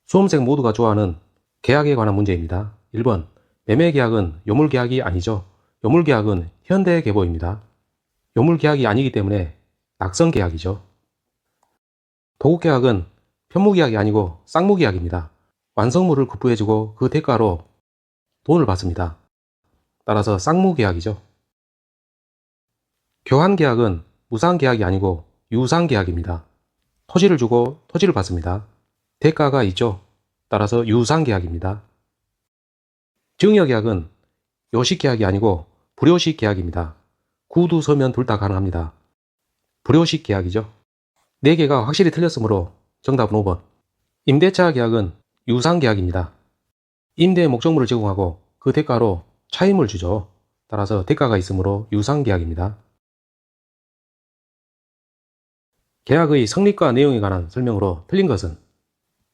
수험생 모두가 좋아하는 계약에 관한 문제입니다. 1번. 매매계약은 요물계약이 아니죠. 요물계약은 현대계보입니다. 요물계약이 아니기 때문에 낙선계약이죠. 도급계약은 편무계약이 아니고 쌍무계약입니다. 완성물을 구부해주고 그 대가로 돈을 받습니다. 따라서 쌍무계약이죠. 교환계약은 무상계약이 아니고 유상계약입니다. 토지를 주고 토지를 받습니다. 대가가 있죠. 따라서 유상계약입니다. 증여계약은 요식계약이 아니고 불요식계약입니다. 구두 서면 둘 다 가능합니다. 불요식계약이죠. 4개가 확실히 틀렸으므로 정답은 5번. 임대차 계약은 유상계약입니다. 임대 목적물을 제공하고 그 대가로 차임을 주죠. 따라서 대가가 있으므로 유상계약입니다. 계약의 성립과 내용에 관한 설명으로 틀린 것은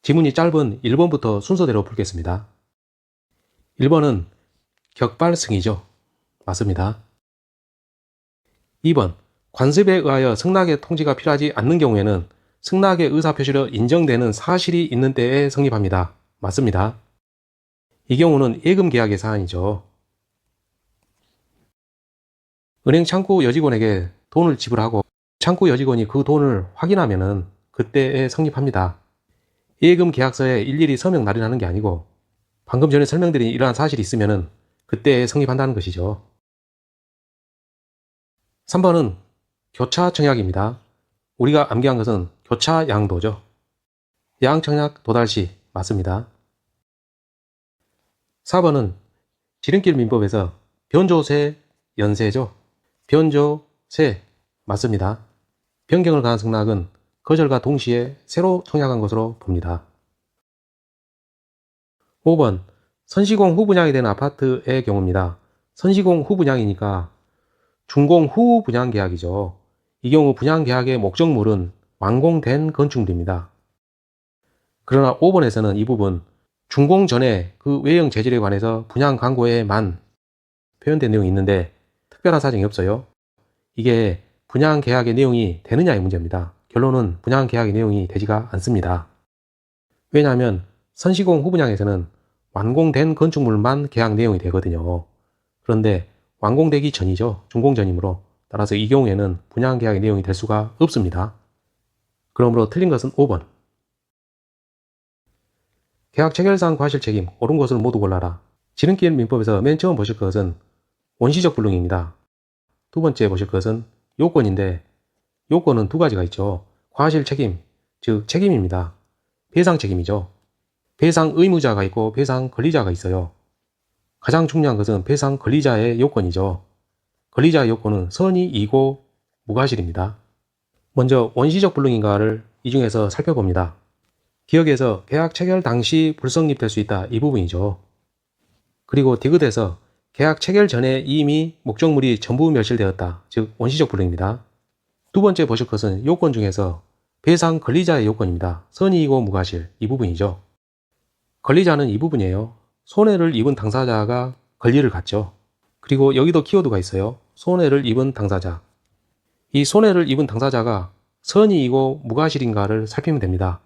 지문이 짧은 1번부터 순서대로 풀겠습니다. 1번은 격발승이죠. 맞습니다. 2번 관습에 의하여 승낙의 통지가 필요하지 않는 경우에는 승낙의 의사표시로 인정되는 사실이 있는 때에 성립합니다. 맞습니다. 이 경우는 예금계약의 사안이죠. 은행 창구 여직원에게 돈을 지불하고 창구 여직원이 그 돈을 확인하면 그때에 성립합니다. 예금계약서에 일일이 서명 날인하는 게 아니고 방금 전에 설명드린 이러한 사실이 있으면 그때에 성립한다는 것이죠. 3번은 교차청약입니다. 우리가 암기한 것은 교차양도죠. 양청약 도달시 맞습니다. 4번은 지름길 민법에서 변조세 연세죠. 변조세 맞습니다. 변경을 가한 승낙은 거절과 동시에 새로 청약한 것으로 봅니다. 5번 선시공 후 분양이 되는 아파트의 경우입니다. 선시공 후 분양이니까 준공 후 분양 계약이죠. 이 경우 분양 계약의 목적물은 완공된 건축물입니다. 그러나 5번에서는 이 부분 준공 전에 그 외형 재질에 관해서 분양 광고에만 표현된 내용이 있는데 특별한 사정이 없어요. 이게 분양 계약의 내용이 되느냐의 문제입니다. 결론은 분양 계약의 내용이 되지가 않습니다. 왜냐하면 선시공 후 분양에서는 완공된 건축물만 계약 내용이 되거든요. 그런데 완공되기 전이죠. 준공 전이므로. 따라서 이 경우에는 분양 계약의 내용이 될 수가 없습니다. 그러므로 틀린 것은 5번. 계약 체결상 과실책임, 옳은 것을 모두 골라라. 지름길 민법에서 맨 처음 보실 것은 원시적 불능입니다. 두 번째 보실 것은 요건인데 요건은 두 가지가 있죠. 과실책임, 즉 책임입니다. 배상책임이죠. 배상 의무자가 있고 배상 권리자가 있어요. 가장 중요한 것은 배상 권리자의 요건이죠. 권리자의 요건은 선의이고 무과실입니다. 먼저 원시적 불능인가를 이 중에서 살펴봅니다. 기억에서 계약 체결 당시 불성립될 수 있다 이 부분이죠. 그리고 디귿에서 계약 체결 전에 이미 목적물이 전부 멸실되었다, 즉 원시적 불능입니다. 두 번째 보실 것은 요건 중에서 배상 권리자의 요건입니다. 선의이고 무과실 이 부분이죠. 권리자는 이 부분이에요. 손해를 입은 당사자가 권리를 갖죠. 그리고 여기도 키워드가 있어요. 손해를 입은 당사자. 이 손해를 입은 당사자가 선의이고 무과실인가를 살피면 됩니다.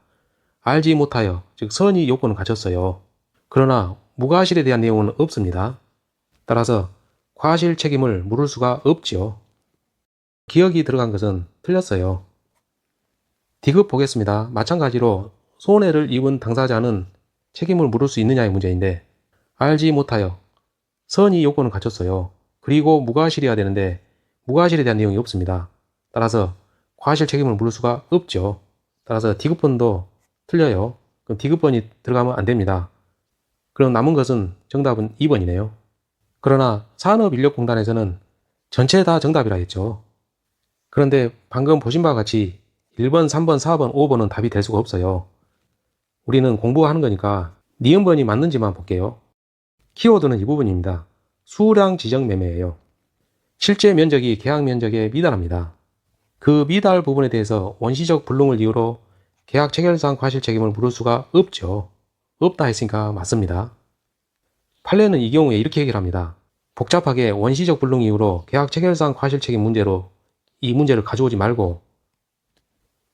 알지 못하여, 즉 선의 요건은 갖췄어요. 그러나 무과실에 대한 내용은 없습니다. 따라서 과실 책임을 물을 수가 없지요. 기억이 들어간 것은 틀렸어요. 디귿 보겠습니다. 마찬가지로 손해를 입은 당사자는 책임을 물을 수 있느냐의 문제인데 알지 못하여 선의 요건을 갖췄어요. 그리고 무과실이어야 되는데 무과실에 대한 내용이 없습니다. 따라서 과실 책임을 물을 수가 없죠. 따라서 디귿번도 틀려요. 그럼 디귿번이 들어가면 안 됩니다. 그럼 남은 것은 정답은 2번이네요. 그러나 산업인력공단에서는 전체 다 정답이라 했죠. 그런데 방금 보신 바와 같이 1번, 3번, 4번, 5번은 답이 될 수가 없어요. 우리는 공부하는 거니까 니은번이 맞는지만 볼게요. 키워드는 이 부분입니다. 수량 지정 매매예요. 실제 면적이 계약 면적에 미달합니다. 그 미달 부분에 대해서 원시적 불능을 이유로 계약 체결상 과실 책임을 물을 수가 없죠. 없다 했으니까 맞습니다. 판례는 이 경우에 이렇게 해결합니다. 복잡하게 원시적 불능 이유로 계약 체결상 과실 책임 문제로 이 문제를 가져오지 말고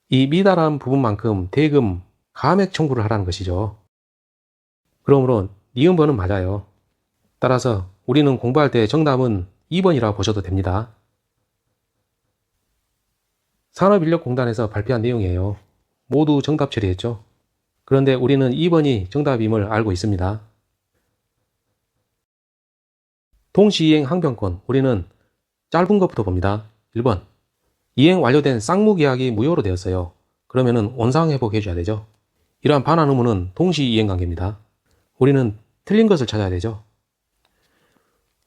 이 미달한 부분만큼 대금 감액 청구를 하라는 것이죠. 그러므로 니은번은 맞아요. 따라서 우리는 공부할 때 정답은 2번이라 보셔도 됩니다. 산업인력공단에서 발표한 내용이에요. 모두 정답 처리했죠. 그런데 우리는 2번이 정답임을 알고 있습니다. 동시이행 항변권, 우리는 짧은 것부터 봅니다. 1번, 이행 완료된 쌍무계약이 무효로 되었어요. 그러면은 원상회복 해줘야 되죠. 이러한 반환 의무는 동시이행관계입니다. 우리는 틀린 것을 찾아야 되죠.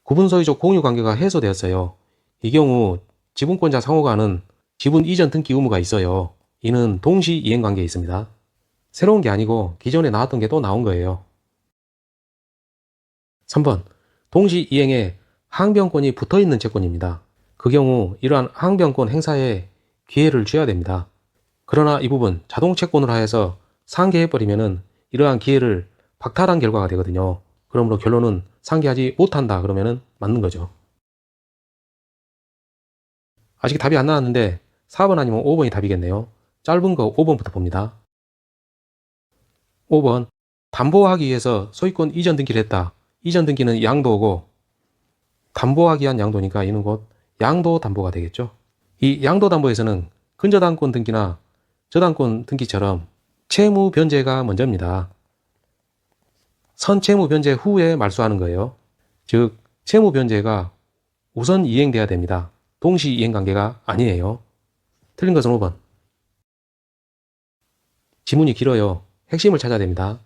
구분소유적 공유관계가 해소되었어요. 이 경우 지분권자 상호간은 지분 이전 등기 의무가 있어요. 이는 동시이행관계에 있습니다. 새로운 게 아니고 기존에 나왔던 게 또 나온 거예요. 3번, 동시이행에 항변권이 붙어있는 채권입니다. 그 경우 이러한 항변권 행사에 기회를 줘야 됩니다. 그러나 이 부분 자동채권으로 하여서 상계해버리면은 이러한 기회를 박탈한 결과가 되거든요. 그러므로 결론은 상계하지 못한다 그러면은 맞는 거죠. 아직 답이 안 나왔는데 4번 아니면 5번이 답이겠네요. 짧은 거 5번부터 봅니다. 5번, 담보하기 위해서 소유권 이전 등기를 했다. 이전 등기는 양도고 담보하기 위한 양도니까 이는 곧 양도담보가 되겠죠. 이 양도담보에서는 근저당권 등기나 저당권 등기처럼 채무 변제가 먼저입니다. 선채무 변제 후에 말소하는 거예요. 즉 채무 변제가 우선 이행돼야 됩니다. 동시 이행 관계가 아니에요. 틀린 것은 5번. 지문이 길어요. 핵심을 찾아야 됩니다.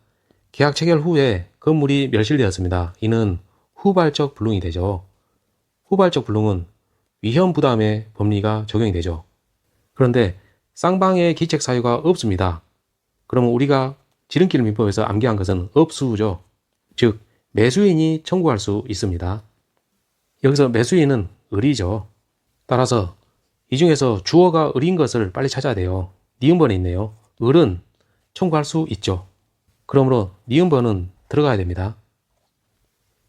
계약 체결 후에 건물이 멸실되었습니다. 이는 후발적 불능이 되죠. 후발적 불능은 위험 부담의 법리가 적용이 되죠. 그런데 쌍방의 기책 사유가 없습니다. 그러면 우리가 지름길 민법에서 암기한 것은 업수죠. 즉 매수인이 청구할 수 있습니다. 여기서 매수인은 을이죠. 따라서 이 중에서 주어가 을인 것을 빨리 찾아야 돼요. 니은번에 있네요. 을은 청구할 수 있죠. 그러므로 니은번은 들어가야 됩니다.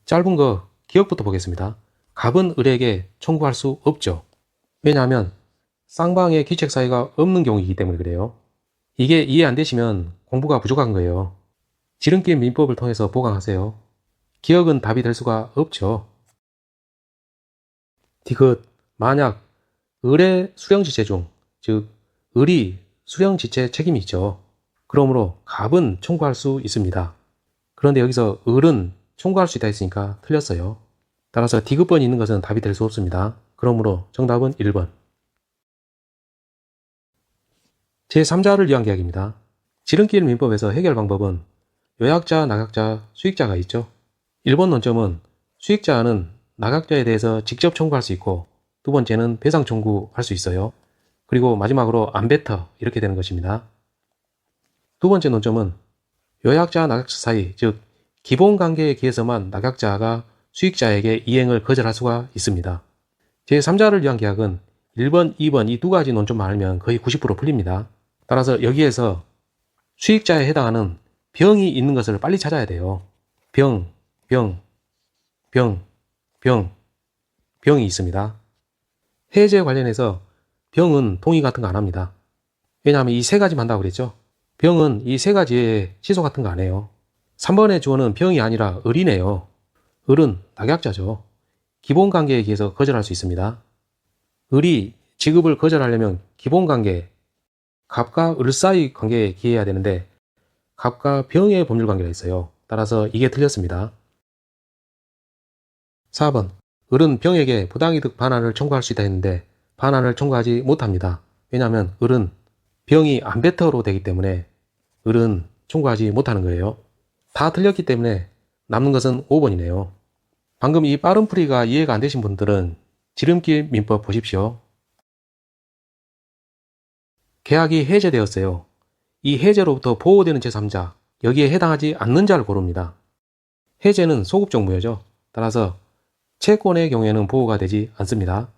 짧은 거 기억부터 보겠습니다. 갑은 을에게 청구할 수 없죠. 왜냐하면 쌍방의 기책 사유가 없는 경우이기 때문에 그래요. 이게 이해 안 되시면 공부가 부족한 거예요. 지름길 민법을 통해서 보강하세요. 기억은 답이 될 수가 없죠. 디귿, 만약 을의 수령지체 중, 즉 을이 수령지체 책임이 있죠. 그러므로 갑은 청구할 수 있습니다. 그런데 여기서 을은 청구할 수 있다 했으니까 틀렸어요. 따라서 디귿번이 있는 것은 답이 될 수 없습니다. 그러므로 정답은 1번. 제3자를 위한 계약입니다. 지름길 민법에서 해결 방법은 요약자, 낙약자, 수익자가 있죠. 1번 논점은 수익자는 낙약자에 대해서 직접 청구할 수 있고 두 번째는 배상 청구할 수 있어요. 그리고 마지막으로 안베터 이렇게 되는 것입니다. 두 번째 논점은 요약자, 낙약자 사이, 즉 기본 관계에 기해서만 낙약자가 수익자에게 이행을 거절할 수가 있습니다. 제3자를 위한 계약은 1번, 2번 이 두 가지 논점만 알면 거의 90% 풀립니다. 따라서 여기에서 수익자에 해당하는 병이 있는 것을 빨리 찾아야 돼요. 병이 있습니다. 해제 관련해서 병은 동의 같은 거 안 합니다. 왜냐하면 이 세 가지만 한다고 그랬죠. 병은 이 세 가지에 취소 같은 거 안 해요. 3번의 주어는 병이 아니라 을이네요. 을은 낙약자죠. 기본 관계에 의해서 거절할 수 있습니다. 을이 지급을 거절하려면 기본 관계, 갑과 을 사이 관계에 기해야 되는데 갑과 병의 법률 관계가 있어요. 따라서 이게 틀렸습니다. 4번, 을은 병에게 부당이득 반환을 청구할 수 있다 했는데 반환을 청구하지 못합니다. 왜냐하면 을은 병이 안베터로 되기 때문에 을은 청구하지 못하는 거예요. 다 틀렸기 때문에 남는 것은 5번이네요. 방금 이 빠른 풀이가 이해가 안 되신 분들은 지름길 민법 보십시오. 계약이 해제되었어요. 이 해제로부터 보호되는 제3자, 여기에 해당하지 않는 자를 고릅니다. 해제는 소급적 무효죠. 따라서 채권의 경우에는 보호가 되지 않습니다.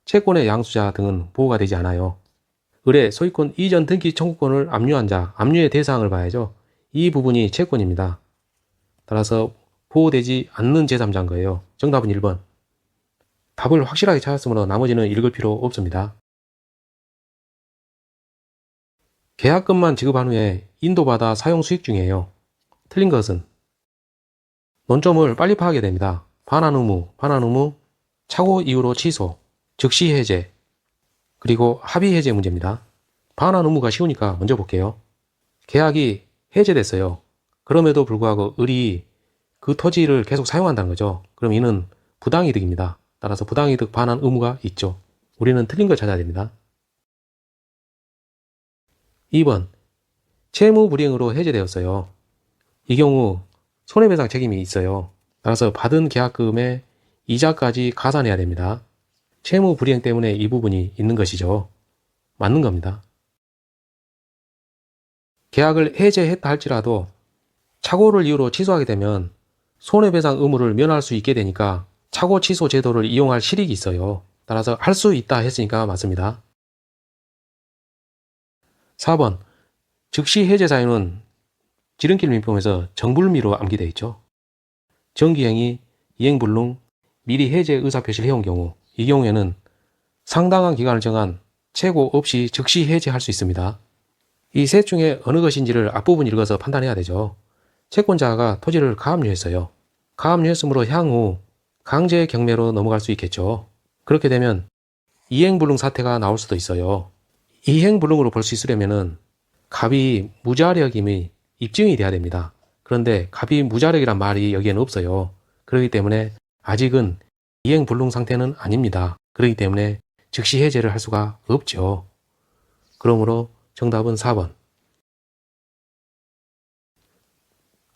채권의 양수자 등은 보호가 되지 않아요. 을의 소유권 이전 등기 청구권을 압류한 자, 압류의 대상을 봐야죠. 이 부분이 채권입니다. 따라서 보호되지 않는 제3자인 거예요. 정답은 1번. 답을 확실하게 찾았으므로 나머지는 읽을 필요 없습니다. 계약금만 지급한 후에 인도받아 사용 수익 중이에요. 틀린 것은 논점을 빨리 파악해야 됩니다. 반환 의무, 착오 이후로 취소, 즉시 해제, 그리고 합의 해제 문제입니다. 반환 의무가 쉬우니까 먼저 볼게요. 계약이 해제됐어요. 그럼에도 불구하고 을이 그 토지를 계속 사용한다는 거죠. 그럼 이는 부당이득입니다. 따라서 부당이득 반환 의무가 있죠. 우리는 틀린 걸 찾아야 됩니다. 2번, 채무 불이행으로 해제되었어요. 이 경우 손해배상 책임이 있어요. 따라서 받은 계약금의 이자까지 가산해야 됩니다. 채무 불이행 때문에 이 부분이 있는 것이죠. 맞는 겁니다. 계약을 해제했다 할지라도 착오를 이유로 취소하게 되면 손해배상 의무를 면할 수 있게 되니까 착오 취소 제도를 이용할 실익이 있어요. 따라서 할 수 있다 했으니까 맞습니다. 4번, 즉시 해제 사유는 지름길 민법에서 정불미로 암기되어 있죠. 정기행위, 이행불능, 미리 해제 의사표시를 해온 경우, 이 경우에는 상당한 기간을 정한 최고 없이 즉시 해제할 수 있습니다. 이 셋 중에 어느 것인지를 앞부분 읽어서 판단해야 되죠. 채권자가 토지를 가압류했어요. 가압류했으므로 향후 강제 경매로 넘어갈 수 있겠죠. 그렇게 되면 이행불능 사태가 나올 수도 있어요. 이행불능으로 볼 수 있으려면은 갑이 무자력임이 입증이 돼야 됩니다. 그런데 갑이 무자력이란 말이 여기에는 없어요. 그렇기 때문에 아직은 이행불능 상태는 아닙니다. 그렇기 때문에 즉시 해제를 할 수가 없죠. 그러므로 정답은 4번.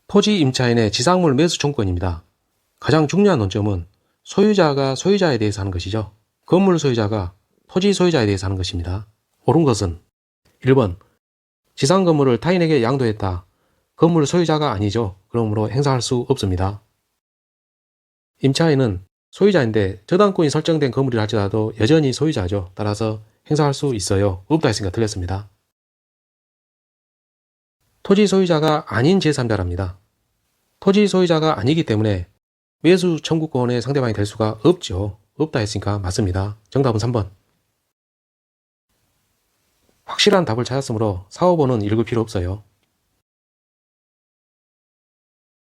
토지 임차인의 지상물 매수 청구권입니다. 가장 중요한 논점은 소유자가 소유자에 대해서 하는 것이죠. 건물 소유자가 토지 소유자에 대해서 하는 것입니다. 옳은 것은 1번, 지상 건물을 타인에게 양도했다. 건물 소유자가 아니죠. 그러므로 행사할 수 없습니다. 임차인은 소유자인데 저당권이 설정된 건물이라 할지라도 여전히 소유자죠. 따라서 행사할 수 있어요. 없다 했으니까 틀렸습니다. 토지 소유자가 아닌 제3자랍니다. 토지 소유자가 아니기 때문에 매수 청구권의 상대방이 될 수가 없죠. 없다 했으니까 맞습니다. 정답은 3번. 확실한 답을 찾았으므로 4, 5번은 읽을 필요 없어요.